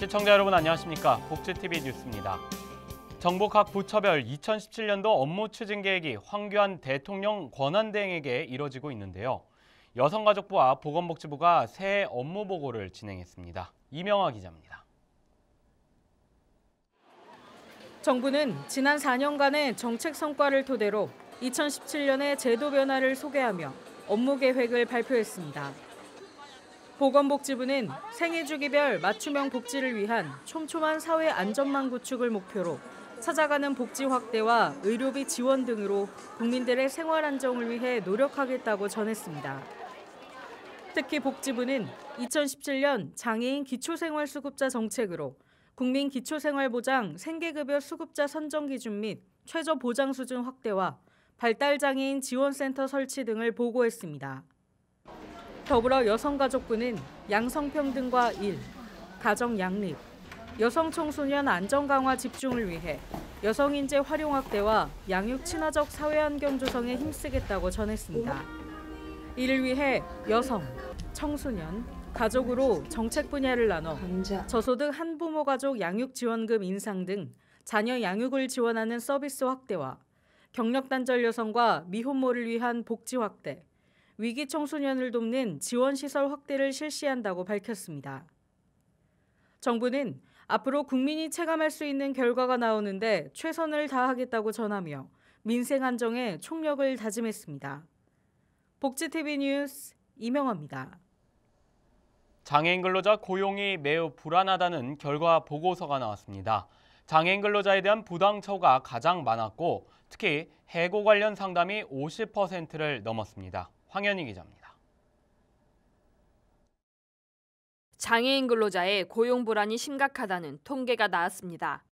시청자 여러분 안녕하십니까? 복지TV 뉴스입니다. 정부 각 부처별 2017년도 업무 추진 계획이 황교안 대통령 권한대행에게 이뤄지고 있는데요. 여성가족부와 보건복지부가 새해 업무 보고를 진행했습니다. 이명아 기자입니다. 정부는 지난 4년간의 정책 성과를 토대로 2017년의 제도 변화를 소개하며 업무 계획을 발표했습니다. 보건복지부는 생애 주기별 맞춤형 복지를 위한 촘촘한 사회 안전망 구축을 목표로 찾아가는 복지 확대와 의료비 지원 등으로 국민들의 생활 안정을 위해 노력하겠다고 전했습니다. 특히 복지부는 2017년 장애인 기초생활수급자 정책으로 국민 기초생활보장 생계급여 수급자 선정 기준 및 최저 보장 수준 확대와 발달장애인 지원센터 설치 등을 보고했습니다. 더불어 여성가족부는 양성평등과 일, 가정 양립, 여성 청소년 안전 강화 집중을 위해 여성인재 활용 확대와 양육 친화적 사회 환경 조성에 힘쓰겠다고 전했습니다. 이를 위해 여성, 청소년, 가족으로 정책 분야를 나눠 저소득 한부모 가족 양육 지원금 인상 등 자녀 양육을 지원하는 서비스 확대와 경력 단절 여성과 미혼모를 위한 복지 확대, 위기 청소년을 돕는 지원 시설 확대를 실시한다고 밝혔습니다. 정부는 앞으로 국민이 체감할 수 있는 결과가 나오는데 최선을 다하겠다고 전하며 민생 안정에 총력을 다짐했습니다. 복지TV 뉴스 이명아입니다. 장애인 근로자 고용이 매우 불안하다는 결과 보고서가 나왔습니다. 장애인 근로자에 대한 부당 처우가 가장 많았고 특히 해고 관련 상담이 50%를 넘었습니다. 황현희 기자입니다. 장애인 근로자의 고용 불안이 심각하다는 통계가 나왔습니다.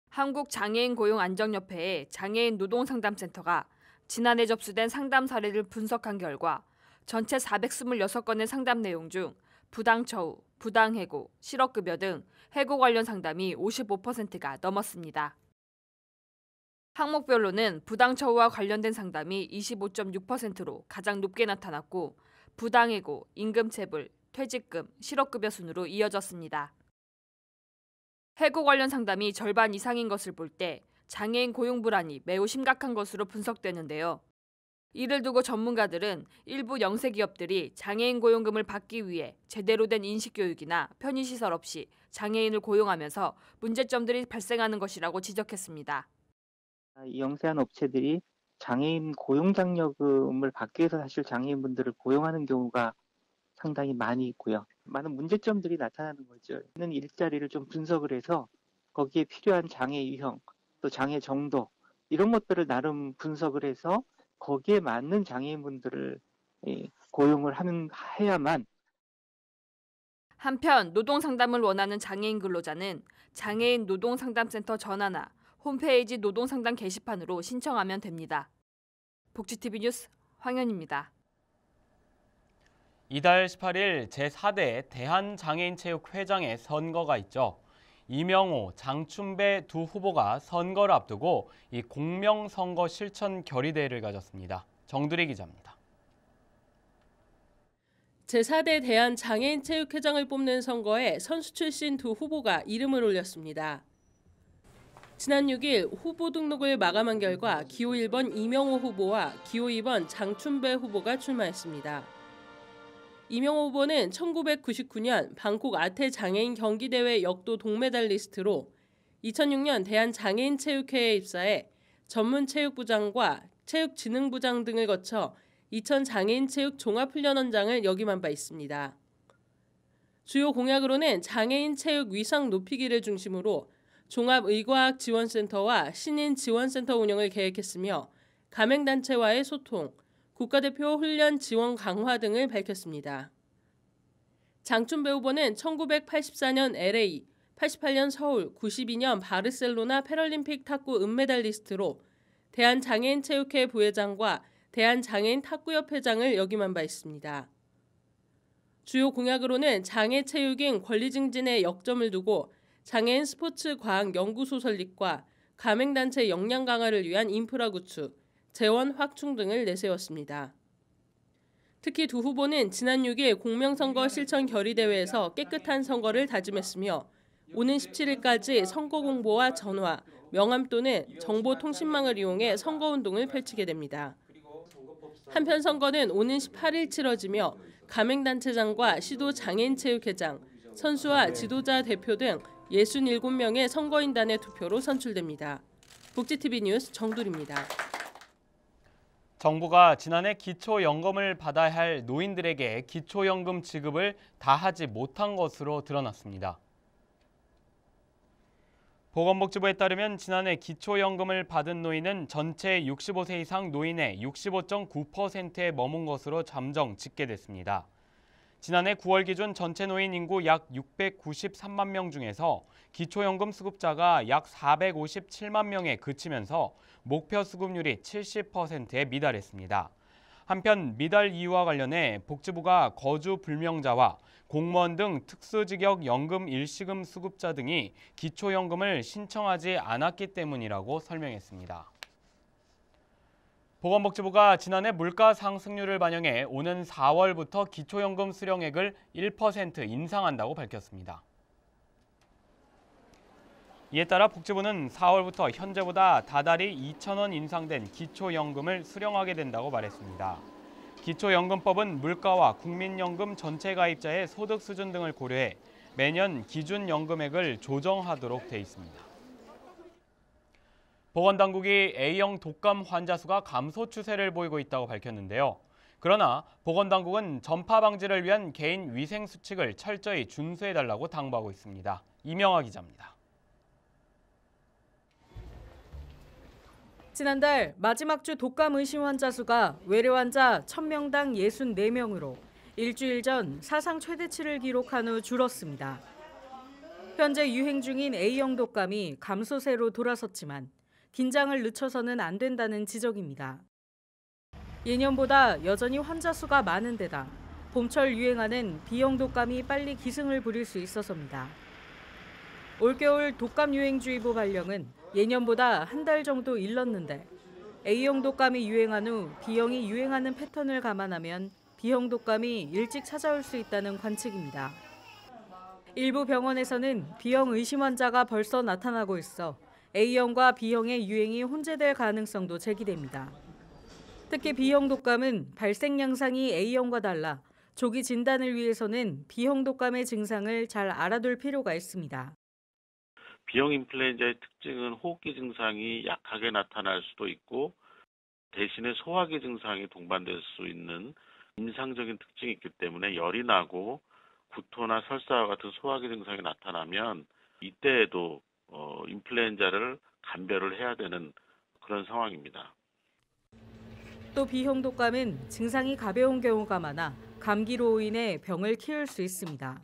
한국장애인고용안정협회의 장애인 노동상담센터가 지난해 접수된 상담 사례를 분석한 결과 전체 426건의 상담 내용 중 부당처우, 부당해고, 실업급여 등 해고 관련 상담이 55%가 넘었습니다. 항목별로는 부당처우와 관련된 상담이 25.6%로 가장 높게 나타났고 부당해고, 임금체불, 퇴직금, 실업급여 순으로 이어졌습니다. 해고 관련 상담이 절반 이상인 것을 볼 때 장애인 고용 불안이 매우 심각한 것으로 분석되는데요. 이를 두고 전문가들은 일부 영세 기업들이 장애인 고용금을 받기 위해 제대로 된 인식교육이나 편의시설 없이 장애인을 고용하면서 문제점들이 발생하는 것이라고 지적했습니다. 이 영세한 업체들이 장애인 고용장려금을 받기 위해서 사실 장애인분들을 고용하는 경우가 상당히 많이 있고요. 많은 문제점들이 나타나는 거죠. 있는 일자리를 좀 분석을 해서 거기에 필요한 장애 유형, 또 장애 정도 이런 것들을 나름 분석을 해서 거기에 맞는 장애인분들을 고용을 해야만. 한편 노동상담을 원하는 장애인 근로자는 장애인 노동상담센터 전화나 홈페이지 노동상담 게시판으로 신청하면 됩니다. 복지TV 뉴스 황현입니다. 이달 18일 제4대 대한장애인체육회장의 선거가 있죠. 이명호, 장춘배 두 후보가 선거를 앞두고 이 공명선거 실천 결의대회를 가졌습니다. 정두리 기자입니다. 제4대 대한장애인체육회장을 뽑는 선거에 선수 출신 두 후보가 이름을 올렸습니다. 지난 6일 후보 등록을 마감한 결과 기호 1번 이명호 후보와 기호 2번 장춘배 후보가 출마했습니다. 이명호 후보는 1999년 방콕 아태 장애인 경기대회 역도 동메달리스트로 2006년 대한장애인체육회에 입사해 전문체육부장과 체육진흥부장 등을 거쳐 2000장애인체육 종합훈련원장을 역임한 바 있습니다. 주요 공약으로는 장애인 체육 위상 높이기를 중심으로 종합의과학지원센터와 신인지원센터 운영을 계획했으며 가맹단체와의 소통, 국가대표 훈련 지원 강화 등을 밝혔습니다. 장춘배 후보는 1984년 LA, 88년 서울, 92년 바르셀로나 패럴림픽 탁구 은메달리스트로 대한장애인체육회 부회장과 대한장애인 탁구협회장을 역임한 바 있습니다. 주요 공약으로는 장애 체육인 권리 증진에 역점을 두고 장애인 스포츠 과학 연구소 설립과 가맹단체 역량 강화를 위한 인프라 구축, 재원 확충 등을 내세웠습니다. 특히 두 후보는 지난 6일 공명선거 실천 결의대회에서 깨끗한 선거를 다짐했으며 오는 17일까지 선거 공보와 전화, 명함 또는 정보통신망을 이용해 선거운동을 펼치게 됩니다. 한편 선거는 오는 18일 치러지며 가맹단체장과 시도장애인체육회장, 선수와 지도자 대표 등 67명의 선거인단의 투표로 선출됩니다. 복지TV 뉴스 정두리입니다. 정부가 지난해 기초연금을 받아야 할 노인들에게 기초연금 지급을 다 하지 못한 것으로 드러났습니다. 보건복지부에 따르면 지난해 기초연금을 받은 노인은 전체 65세 이상 노인의 65.9%에 머문 것으로 잠정 집계됐습니다. 지난해 9월 기준 전체 노인 인구 약 693만 명 중에서 기초연금 수급자가 약 457만 명에 그치면서 목표 수급률이 70%에 미달했습니다. 한편 미달 이유와 관련해 복지부가 거주 불명자와 공무원 등 특수직역 연금 일시금 수급자 등이 기초연금을 신청하지 않았기 때문이라고 설명했습니다. 보건복지부가 지난해 물가 상승률을 반영해 오는 4월부터 기초연금 수령액을 1% 인상한다고 밝혔습니다. 이에 따라 복지부는 4월부터 현재보다 다달이 2,000원 인상된 기초연금을 수령하게 된다고 말했습니다. 기초연금법은 물가와 국민연금 전체 가입자의 소득 수준 등을 고려해 매년 기준 연금액을 조정하도록 돼 있습니다. 보건당국이 A형 독감 환자 수가 감소 추세를 보이고 있다고 밝혔는데요. 그러나 보건당국은 전파 방지를 위한 개인 위생 수칙을 철저히 준수해달라고 당부하고 있습니다. 이명아 기자입니다. 지난달 마지막 주 독감 의심 환자 수가 외래 환자 1,000명당 64명으로 일주일 전 사상 최대치를 기록한 후 줄었습니다. 현재 유행 중인 A형 독감이 감소세로 돌아섰지만 긴장을 늦춰서는 안 된다는 지적입니다. 예년보다 여전히 환자 수가 많은 데다 봄철 유행하는 B형 독감이 빨리 기승을 부릴 수 있어서입니다. 올겨울 독감 유행주의보 발령은 예년보다 한 달 정도 일렀는데 A형 독감이 유행한 후 B형이 유행하는 패턴을 감안하면 B형 독감이 일찍 찾아올 수 있다는 관측입니다. 일부 병원에서는 B형 의심 환자가 벌써 나타나고 있어 A형과 B형의 유행이 혼재될 가능성도 제기됩니다. 특히 B형 독감은 발생 양상이 A형과 달라 조기 진단을 위해서는 B형 독감의 증상을 잘 알아둘 필요가 있습니다. B형 인플루엔자의 특징은 호흡기 증상이 약하게 나타날 수도 있고 대신에 소화기 증상이 동반될 수 있는 임상적인 특징이 있기 때문에 열이 나고 구토나 설사와 같은 소화기 증상이 나타나면 이때에도 인플루엔자를 감별을 해야 되는 그런 상황입니다. 또 B형 독감은 증상이 가벼운 경우가 많아 감기로 인해 병을 키울 수 있습니다.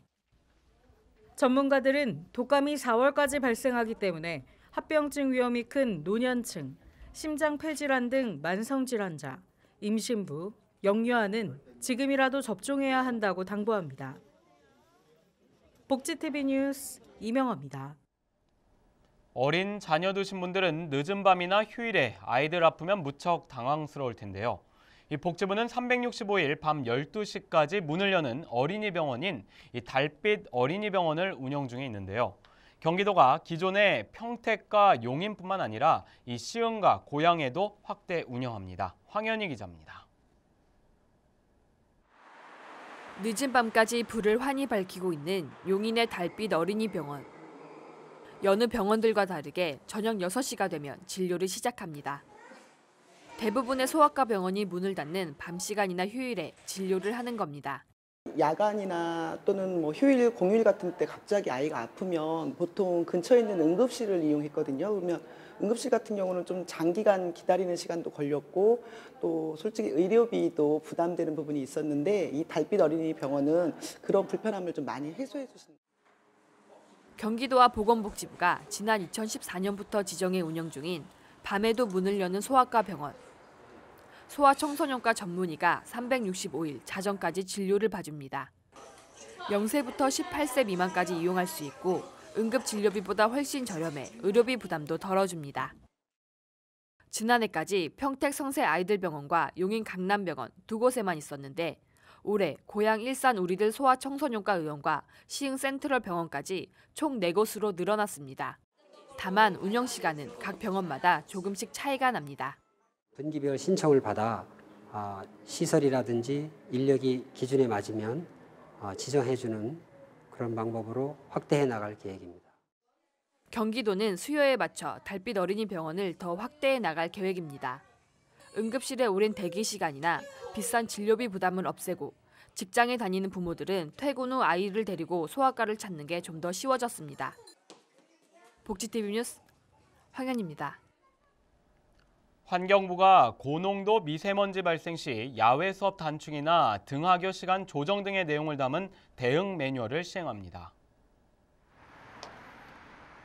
전문가들은 독감이 4월까지 발생하기 때문에 합병증 위험이 큰 노년층, 심장폐질환 등 만성질환자, 임신부, 영유아는 지금이라도 접종해야 한다고 당부합니다. 복지TV 뉴스 이명아입니다. 어린 자녀 두신 분들은 늦은 밤이나 휴일에 아이들 아프면 무척 당황스러울 텐데요. 이 복지부는 365일 밤 12시까지 문을 여는 어린이 병원인 이 달빛 어린이병원을 운영 중에 있는데요. 경기도가 기존의 평택과 용인뿐만 아니라 이 시흥과 고양에도 확대 운영합니다. 황현희 기자입니다. 늦은 밤까지 불을 환히 밝히고 있는 용인의 달빛 어린이병원. 여느 병원들과 다르게 저녁 6시가 되면 진료를 시작합니다. 대부분의 소아과 병원이 문을 닫는 밤 시간이나 휴일에 진료를 하는 겁니다. 야간이나 또는 휴일, 공휴일 같은 때 갑자기 아이가 아프면 보통 근처에 있는 응급실을 이용했거든요. 그러면 응급실 같은 경우는 좀 장기간 기다리는 시간도 걸렸고 또 솔직히 의료비도 부담되는 부분이 있었는데 이 달빛 어린이 병원은 그런 불편함을 좀 많이 해소해 주십니다. 경기도와 보건복지부가 지난 2014년부터 지정해 운영 중인 밤에도 문을 여는 소아과 병원. 소아청소년과 전문의가 365일 자정까지 진료를 봐줍니다. 0세부터 18세 미만까지 이용할 수 있고 응급진료비보다 훨씬 저렴해 의료비 부담도 덜어줍니다. 지난해까지 평택 성세 아이들병원과 용인 강남병원 두 곳에만 있었는데 올해 고양 일산 우리들 소아청소년과 의원과 시흥 센트럴 병원까지 총 4곳으로 늘어났습니다. 다만 운영 시간은 각 병원마다 조금씩 차이가 납니다. 분기별 신청을 받아 시설이라든지 인력이 기준에 맞으면 지정해주는 그런 방법으로 확대해 나갈 계획입니다. 경기도는 수요에 맞춰 달빛 어린이 병원을 더 확대해 나갈 계획입니다. 응급실의 오랜 대기 시간이나 비싼 진료비 부담을 없애고 직장에 다니는 부모들은 퇴근 후 아이를 데리고 소아과를 찾는 게 좀 더 쉬워졌습니다. 복지TV 뉴스 황현입니다. 환경부가 고농도 미세먼지 발생 시 야외 수업 단축이나 등하교 시간 조정 등의 내용을 담은 대응 매뉴얼을 시행합니다.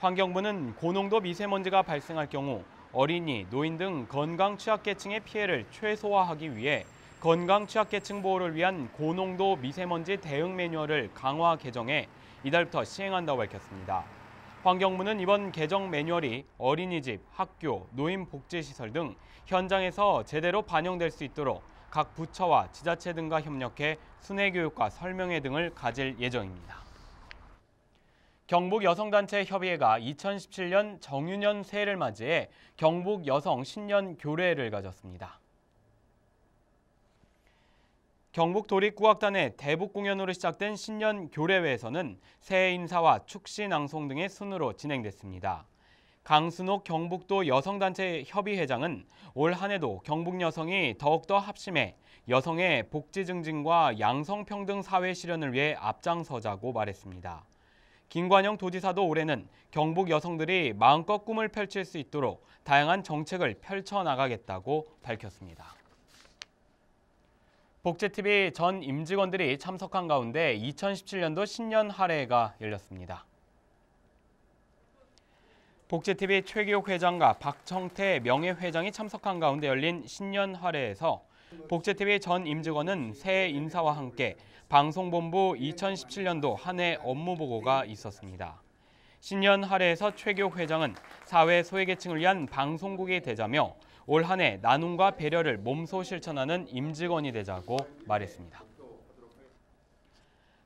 환경부는 고농도 미세먼지가 발생할 경우 어린이, 노인 등 건강 취약계층의 피해를 최소화하기 위해 건강 취약계층 보호를 위한 고농도 미세먼지 대응 매뉴얼을 강화 개정해 이달부터 시행한다고 밝혔습니다. 환경부는 이번 개정 매뉴얼이 어린이집, 학교, 노인복지시설 등 현장에서 제대로 반영될 수 있도록 각 부처와 지자체 등과 협력해 순회교육과 설명회 등을 가질 예정입니다. 경북여성단체협의회가 2017년 정유년 새해를 맞이해 경북여성 신년 교례를 가졌습니다. 경북도립국악단의 대북 공연으로 시작된 신년 교례회에서는 새해 인사와 축시 낭송 등의 순으로 진행됐습니다. 강순옥 경북도 여성단체 협의회장은 올 한 해도 경북 여성이 더욱더 합심해 여성의 복지 증진과 양성평등 사회 실현을 위해 앞장서자고 말했습니다. 김관영 도지사도 올해는 경북 여성들이 마음껏 꿈을 펼칠 수 있도록 다양한 정책을 펼쳐나가겠다고 밝혔습니다. 복지TV 전 임직원들이 참석한 가운데 2017년도 신년 할애가 열렸습니다. 복지TV 최기옥 회장과 박청태 명예회장이 참석한 가운데 열린 신년 할애에서 복지TV 전 임직원은 새해 인사와 함께 방송본부 2017년도 한 해 업무 보고가 있었습니다. 신년 할애에서 최기옥 회장은 사회 소외계층을 위한 방송국이 되자며 올 한 해 나눔과 배려를 몸소 실천하는 임직원이 되자고 말했습니다.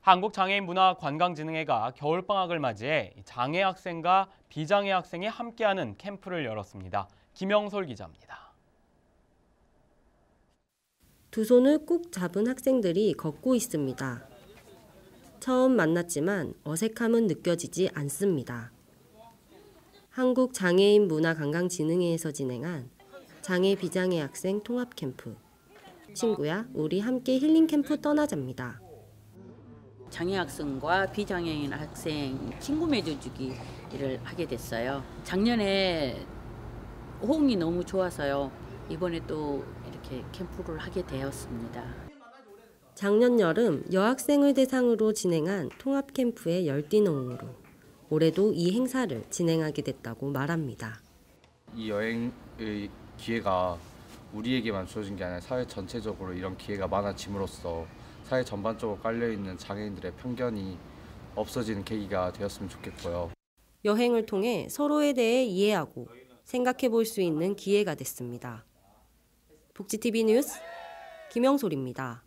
한국장애인문화관광진흥회가 겨울방학을 맞이해 장애 학생과 비장애 학생이 함께하는 캠프를 열었습니다. 김영솔 기자입니다. 두 손을 꼭 잡은 학생들이 걷고 있습니다. 처음 만났지만 어색함은 느껴지지 않습니다. 한국장애인문화관광진흥회에서 진행한 장애 비장애 학생 통합 캠프. 친구야, 우리 함께 힐링 캠프 떠나자입니다. 장애 학생과 비장애인 학생 친구 맺어주기를 하게 됐어요. 작년에 호응이 너무 좋아서요. 이번에 또 이렇게 캠프를 하게 되었습니다. 작년 여름 여학생을 대상으로 진행한 통합 캠프의 열띤 호응으로 올해도 이 행사를 진행하게 됐다고 말합니다. 이 여행의 기회가 우리에게만 주어진 게 아니라 사회 전체적으로 이런 기회가 많아짐으로써 사회 전반적으로 깔려있는 장애인들의 편견이 없어지는 계기가 되었으면 좋겠고요. 여행을 통해 서로에 대해 이해하고 생각해 볼 수 있는 기회가 됐습니다. 복지TV 뉴스 김영솔입니다.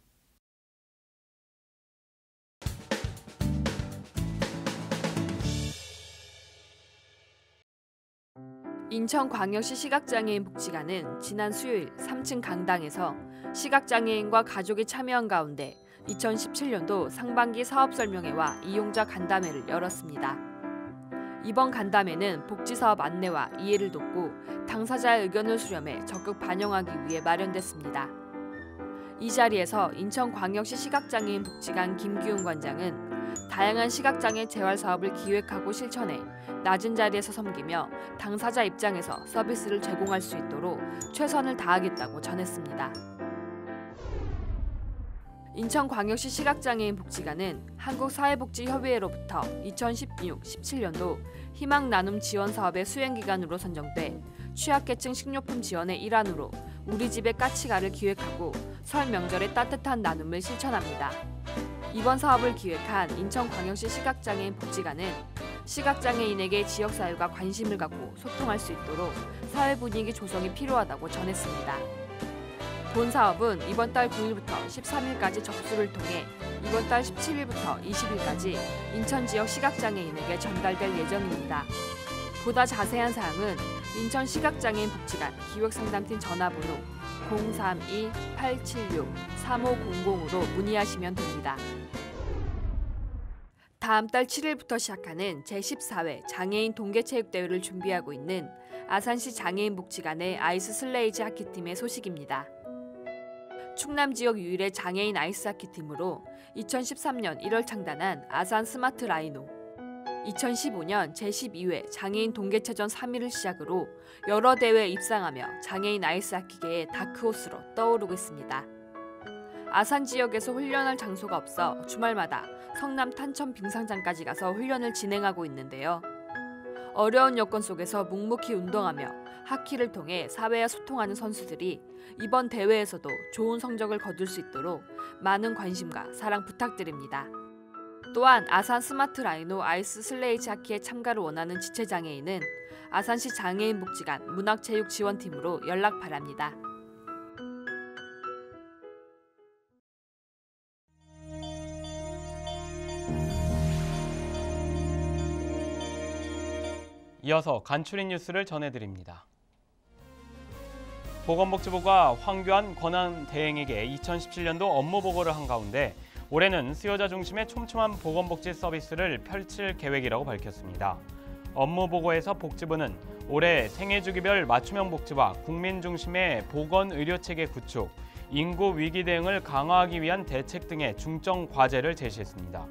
인천광역시 시각장애인 복지관은 지난 수요일 3층 강당에서 시각장애인과 가족이 참여한 가운데 2017년도 상반기 사업설명회와 이용자 간담회를 열었습니다. 이번 간담회는 복지사업 안내와 이해를 돕고 당사자의 의견을 수렴해 적극 반영하기 위해 마련됐습니다. 이 자리에서 인천광역시 시각장애인 복지관 김기훈 관장은 다양한 시각장애 재활 사업을 기획하고 실천해 낮은 자리에서 섬기며 당사자 입장에서 서비스를 제공할 수 있도록 최선을 다하겠다고 전했습니다. 인천광역시 시각장애인 복지관은 한국사회복지협의회로부터 2016-17년도 희망나눔 지원 사업의 수행기관으로 선정돼 취약계층 식료품 지원의 일환으로 우리 집의 까치가를 기획하고 설 명절의 따뜻한 나눔을 실천합니다. 이번 사업을 기획한 인천광역시 시각장애인 복지관은 시각장애인에게 지역사회가 관심을 갖고 소통할 수 있도록 사회 분위기 조성이 필요하다고 전했습니다. 본 사업은 이번 달 9일부터 13일까지 접수를 통해 이번 달 17일부터 20일까지 인천 지역 시각장애인에게 전달될 예정입니다. 보다 자세한 사항은 인천 시각장애인 복지관 기획상담팀 전화번호 032-876-3500으로 문의하시면 됩니다. 다음 달 7일부터 시작하는 제14회 장애인 동계체육대회를 준비하고 있는 아산시 장애인복지관의 아이스 슬레이지 하키팀의 소식입니다. 충남 지역 유일의 장애인 아이스 하키팀으로 2013년 1월 창단한 아산 스마트 라이노, 2015년 제12회 장애인 동계체전 3위를 시작으로 여러 대회에 입상하며 장애인 아이스 하키계의 다크호스로 떠오르고 있습니다. 아산 지역에서 훈련할 장소가 없어 주말마다 성남 탄천 빙상장까지 가서 훈련을 진행하고 있는데요. 어려운 여건 속에서 묵묵히 운동하며 하키를 통해 사회와 소통하는 선수들이 이번 대회에서도 좋은 성적을 거둘 수 있도록 많은 관심과 사랑 부탁드립니다. 또한 아산 스마트 라이노 아이스 슬레이지 하키에 참가를 원하는 지체장애인은 아산시 장애인복지관 문학체육지원팀으로 연락 바랍니다. 이어서 간추린 뉴스를 전해드립니다. 보건복지부가 황교안 권한대행에게 2017년도 업무 보고를 한 가운데 올해는 수요자 중심의 촘촘한 보건복지 서비스를 펼칠 계획이라고 밝혔습니다. 업무 보고에서 복지부는 올해 생애주기별 맞춤형 복지와 국민 중심의 보건의료체계 구축, 인구 위기 대응을 강화하기 위한 대책 등의 중점 과제를 제시했습니다.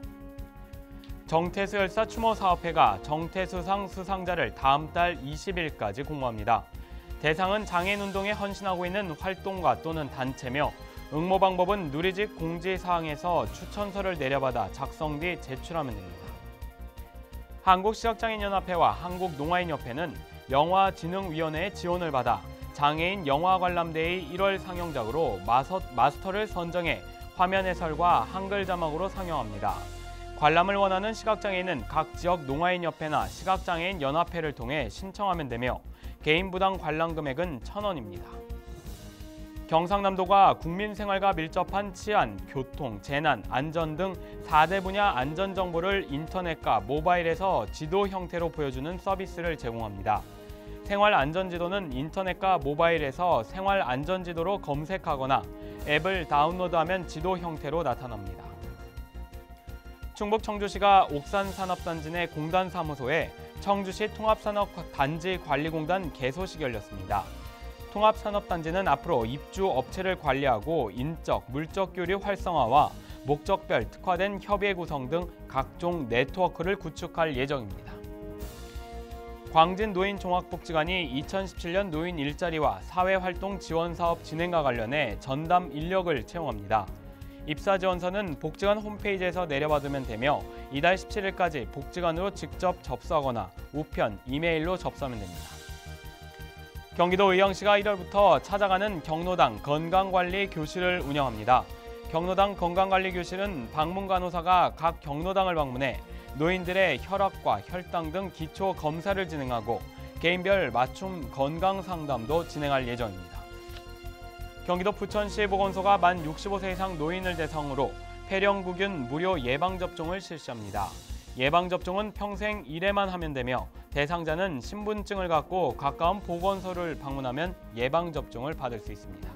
정태수 열사 추모사업회가 정태수상 수상자를 다음 달 20일까지 공모합니다. 대상은 장애인운동에 헌신하고 있는 활동가 또는 단체며 응모 방법은 누리집 공지사항에서 추천서를 내려받아 작성 뒤 제출하면 됩니다. 한국시각장애인연합회와 한국농아인협회는 영화진흥위원회의 지원을 받아 장애인 영화관람대회 1월 상영작으로 마스터를 선정해 화면 해설과 한글 자막으로 상영합니다. 관람을 원하는 시각장애인은 각 지역 농아인협회나 시각장애인 연합회를 통해 신청하면 되며 개인 부당 관람 금액은 1,000원입니다. 경상남도가 국민생활과 밀접한 치안, 교통, 재난, 안전 등 4대 분야 안전정보를 인터넷과 모바일에서 지도 형태로 보여주는 서비스를 제공합니다. 생활안전지도는 인터넷과 모바일에서 생활안전지도로 검색하거나 앱을 다운로드하면 지도 형태로 나타납니다. 충북 청주시가 옥산산업단지 내 공단사무소에 청주시 통합산업단지관리공단 개소식이 열렸습니다. 통합산업단지는 앞으로 입주 업체를 관리하고 인적, 물적 교류 활성화와 목적별 특화된 협의회 구성 등 각종 네트워크를 구축할 예정입니다. 광진노인종합복지관이 2017년 노인 일자리와 사회활동 지원사업 진행과 관련해 전담 인력을 채용합니다. 입사 지원서는 복지관 홈페이지에서 내려받으면 되며 이달 17일까지 복지관으로 직접 접수하거나 우편, 이메일로 접수하면 됩니다. 경기도 의왕시가 1월부터 찾아가는 경로당 건강관리 교실을 운영합니다. 경로당 건강관리교실은 방문간호사가 각 경로당을 방문해 노인들의 혈압과 혈당 등 기초 검사를 진행하고 개인별 맞춤 건강상담도 진행할 예정입니다. 경기도 부천시 보건소가 만 65세 이상 노인을 대상으로 폐렴구균 무료 예방접종을 실시합니다. 예방접종은 평생 1회만 하면 되며 대상자는 신분증을 갖고 가까운 보건소를 방문하면 예방접종을 받을 수 있습니다.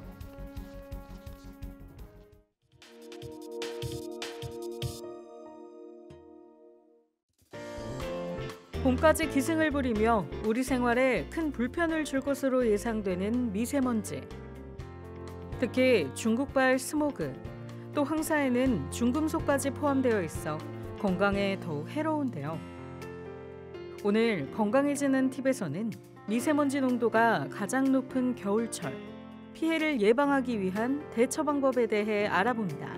봄까지 기승을 부리며 우리 생활에 큰 불편을 줄 것으로 예상되는 미세먼지. 특히 중국발 스모그, 또 황사에는 중금속까지 포함되어 있어 건강에 더욱 해로운데요. 오늘 건강해지는 팁에서는 미세먼지 농도가 가장 높은 겨울철, 피해를 예방하기 위한 대처 방법에 대해 알아봅니다.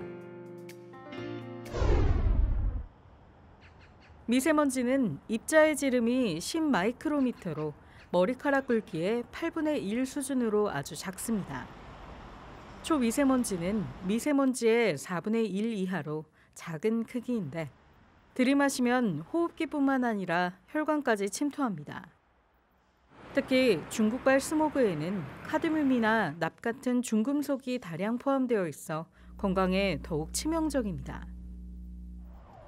미세먼지는 입자의 지름이 10마이크로미터로 머리카락 굵기의 8분의 1 수준으로 아주 작습니다. 초미세먼지는 미세먼지의 4분의 1 이하로 작은 크기인데 들이마시면 호흡기뿐만 아니라 혈관까지 침투합니다. 특히 중국발 스모그에는 카드뮴이나 납 같은 중금속이 다량 포함되어 있어 건강에 더욱 치명적입니다.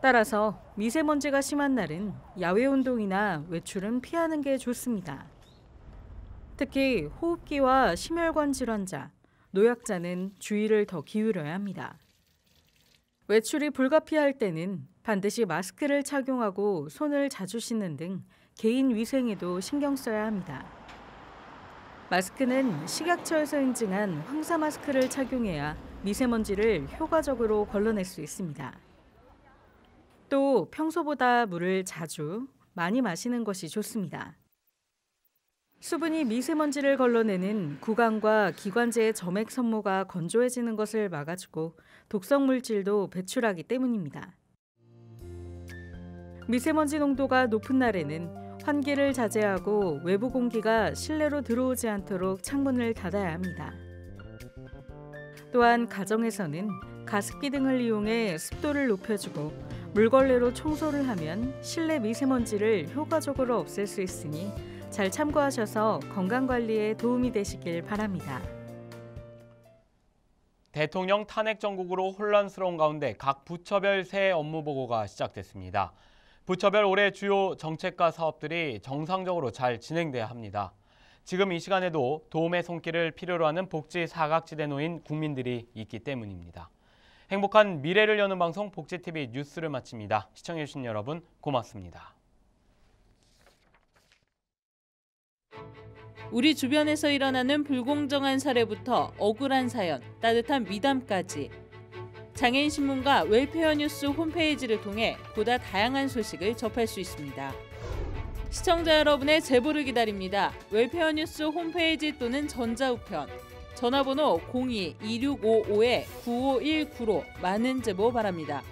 따라서 미세먼지가 심한 날은 야외 운동이나 외출은 피하는 게 좋습니다. 특히 호흡기와 심혈관 질환자, 노약자는 주의를 더 기울여야 합니다. 외출이 불가피할 때는 반드시 마스크를 착용하고 손을 자주 씻는 등 개인 위생에도 신경 써야 합니다. 마스크는 식약처에서 인증한 황사 마스크를 착용해야 미세먼지를 효과적으로 걸러낼 수 있습니다. 또 평소보다 물을 자주, 많이 마시는 것이 좋습니다. 수분이 미세먼지를 걸러내는 구강과 기관지의 점액 섬모가 건조해지는 것을 막아주고 독성 물질도 배출하기 때문입니다. 미세먼지 농도가 높은 날에는 환기를 자제하고 외부 공기가 실내로 들어오지 않도록 창문을 닫아야 합니다. 또한 가정에서는 가습기 등을 이용해 습도를 높여주고 물걸레로 청소를 하면 실내 미세먼지를 효과적으로 없앨 수 있으니 잘 참고하셔서 건강관리에 도움이 되시길 바랍니다. 대통령 탄핵 정국으로 혼란스러운 가운데 각 부처별 새 업무 보고가 시작됐습니다. 부처별 올해 주요 정책과 사업들이 정상적으로 잘 진행돼야 합니다. 지금 이 시간에도 도움의 손길을 필요로 하는 복지 사각지대에 놓인 국민들이 있기 때문입니다. 행복한 미래를 여는 방송 복지TV 뉴스를 마칩니다. 시청해주신 여러분 고맙습니다. 우리 주변에서 일어나는 불공정한 사례부터 억울한 사연, 따뜻한 미담까지 장애인 신문과 웰페어 뉴스 홈페이지를 통해 보다 다양한 소식을 접할 수 있습니다. 시청자 여러분의 제보를 기다립니다. 웰페어 뉴스 홈페이지 또는 전자우편, 전화번호 02-2655-9519로 많은 제보 바랍니다.